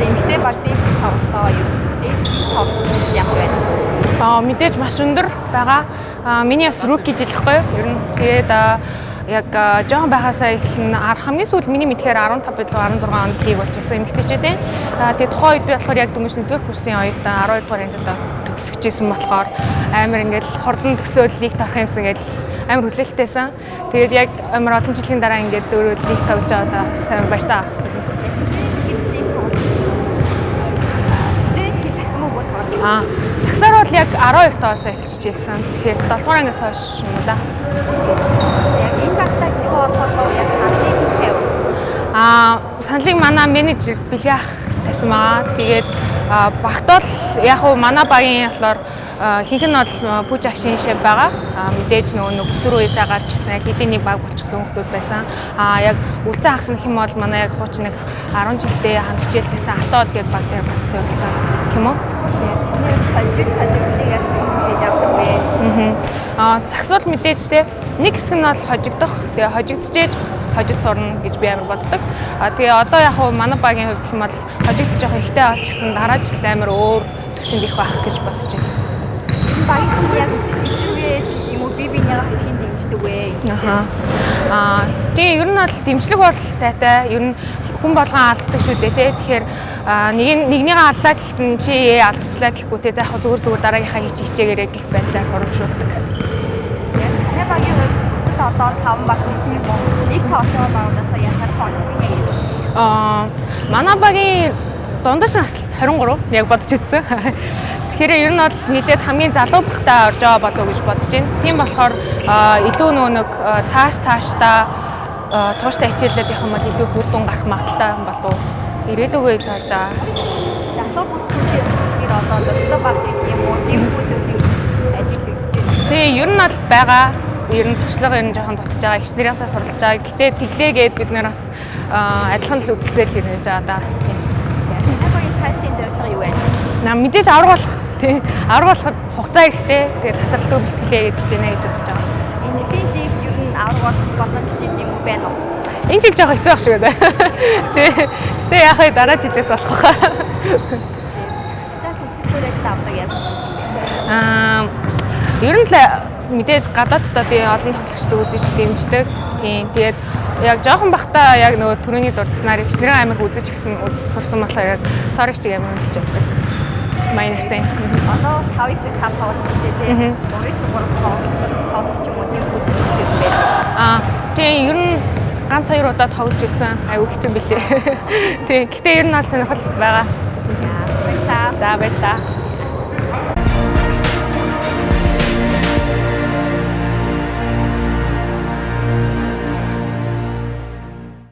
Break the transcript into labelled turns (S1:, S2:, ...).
S1: эмэгтэй баг дээд тоглолоо юу? Дээд тоглолт ямар байна?
S2: Мэдээж маш өндөр байгаа. Миний бас рүүки жил гэхгүй юу? Ер нь тэгээд яг жоохон байхасаа эхлэн хамгийн сүүлд миний мэдхээр 15 билүү 16 онд лиг болчихсон эмэгтэйчүүдийн. Тэгээд тухайн үед би болохоор яг дөнгөж 1-р курсын оюутан 12 дугаар ангид төгсөжсэн болохоор амар ингээд хурдан төгсөөд лиг тавих юмсан ингээд амар хүлээлттэйсэн. Тэгээд яг амар олон жилийн дараа ингээд өөрөө лиг тавьж байгаа сайн баяртай. Саксаар бол яг 12 таоос эхэлчихсэн. Тэгэхээр 7 дугаар ангиас хойш юм да.
S1: Яг энэ багтаа хич хооллоо яг саналыг хийв.
S2: Саналыг манай менежер Билях тавьсан байгаа. Тэгээд багт бол яг уу манай багийн болохоор хинхэн нь бол бүж агшин шив байгаа. Мэдээж нөгөө өсвөр үеэсээ гарч ирсэн яг хэдийн нэг баг болчихсон хүмүүс байсан. Яг үлцэн хагас гэх юм бол манай яг хууч нэг 10 жилдээ хамт хичээлжсэн Атод гэдэг баг дээр бас сурсан юм уу?
S1: Хожигдлыг яг хийж авдаг вэ?
S2: Саксуул мэдээж те нэг хэсэг нь бол хожигдох. Тэгээ хожигдчихэж хожиж сурна гэж би амар боддог. Тэгээ одоо яг уу манай багийн хувьд гэх юм бол хожигдож явах ихтэй очсон дараа жилд амар өөр төвшөнд их байх гэж бодож байна.
S1: Багийн яг сэтгэлзүйгээ ч юм уу би биенийгээ хэлхийн дэмждэг вэ?
S2: Тэгээ ер нь бол дэмжлэг бол сайтай. Ер нь хүн болгон алддаг шүү дээ тий. Тэгэхээр нэгнийгээ аллаа гэхэд нь чи алдчихлаа гэхгүй тий. Заах зүгээр дараагийнхаа хичээгээрээ гих байдлаар урамшуулдаг.
S1: Таны багийн хувьд өсөлт одоо 5 баг гэсэн юм уу? Нэг тоотоо багуудаас ясаар хонцлог юм.
S2: Манай багийн дундаж наслт 23 яг бодож үзсэн. Тэгэхээр ер нь бол нийлээд хамгийн залуу багтаа орж байгаа болов уу гэж бодож байна. Тийм болохоор илүү нэг цаашдаа тууштай хичээлээд явах юм бол илүү үр дүн гарах магадaltaй болов уу? Ирээдүгөө л харж байгаа.
S1: Залуу бүрсүүдийн гэхээр одоо дөрөвдөө баг гэдэг юм уу? Тиймэрхүү зүйлийг ажиллагдаж байна.
S2: Тэгээ ер нь бол байгаа. Ер нь туршлага ер нь жоохон дутж байгаа. Ихснэрээс суралж байгаа. Гэтэ тэглээгээд бид нэр бас адилхан л үзэлцээр хэрнэж байгаа да.
S1: Багийн цаашдын зорилго юу вэ?
S2: Мэдээж авраг болох. Тий. Авраг болоход хугацаа хэрэгтэй. Тэгээ тасралтгүй бэлтгэлээ гэж байна гэж бодож байгаа.
S1: Энэ жилийн лигт ер нь авраг болох боломжтой юм уу байна уу?
S2: Энэ жил жоох хэцүү байх шиг байна. Тэ яах вэ дараа жилээс болох хаа.
S1: Саксчтаас үлдээхүүрээс авдаг яг.
S2: Ер нь л мэдээж гадааддаа тий олон тоглогчдод үзэж дэмждэг. Тийм. Тэгээд яг жоохон бахта яг нөгөө түрүүний дурдсанаар ихснэрийн амир үзэж гисэн сурсан болохоор яг соригч амир хэлж авдаг. Майнерсэн.
S1: Одоо бол 5-9-5 тоглож штэ тий. 3-3 тоглож юм уу тийм хүсэж байна.
S2: Тийм ер нь ганц 2 удаа тоглож үзсэн. Айгу хэцүү билээ. Тийм. Гэтэ ер нь бол сонирхол байгаа.
S1: За баярлалаа.
S2: За баярлалаа.